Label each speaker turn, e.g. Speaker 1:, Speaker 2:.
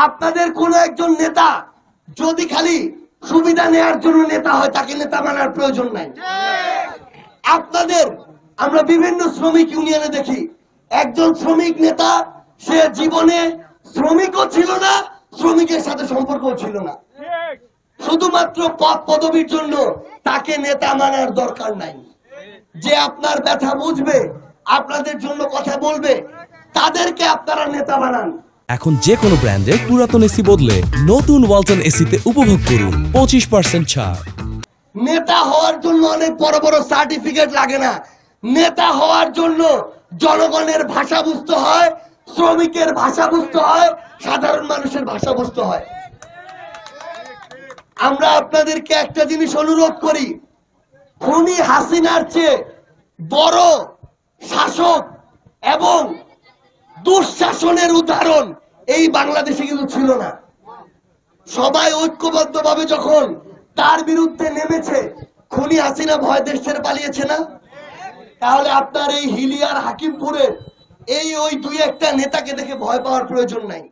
Speaker 1: আপনাদের কোন একজন নেতা যদি খালি সুবিধা নেয়ার জন্য নেতা হয়, তাকে নেতা মানার প্রয়োজন নাই। আপনাদের আমরা বিভিন্ন শ্রমিক ইউনিয়নে দেখি, একজন শ্রমিক নেতা, সে জীবনে শ্রমিকও ছিল না, শ্রমিকের সাথে সম্পর্কও ছিল না, শুধুমাত্র পদ পদবীর জন্য তাকে নেতা মানার দরকার নাই। যে আপনার ব্যথা বুঝবে, আপনাদের জন্য কথা বলবে, তাদেরকে আপনারা নেতা বানান।
Speaker 2: এখন যে কোনো ব্র্যান্ডের পুরাতন এসি বদলে নতুন ওয়ালটন এসিতে উপভোগ করুন 25% ছাড়।
Speaker 1: নেতা হওয়ার জন্য অনেক বড় বড় সার্টিফিকেট লাগে না। নেতা হওয়ার জন্য জনগণের ভাষা বুঝতে হয়, শ্রমিকের ভাষা বুঝতে হয়, সাধারণ মানুষের ভাষা বুঝতে হয়। আমরা আপনাদেরকে একটা জিনিস অনুরোধ করি, খুনি হাসিনার চেয়ে বড় শাসক এবং দুঃশাসনের উদাহরণ এই বাংলাদেশে কিন্তু ছিল না। সবাই ঐক্যবদ্ধভাবে যখন তার বিরুদ্ধে নেমেছে, খুনি হাসিনা ভয় দেশ ছেড়ে পালিয়েছে না? তাহলে আপনার এই হিলিয়ার হাকিমপুরের ওই দুই একটা নেতাকে দেখে ভয় পাওয়ার প্রয়োজন নাই।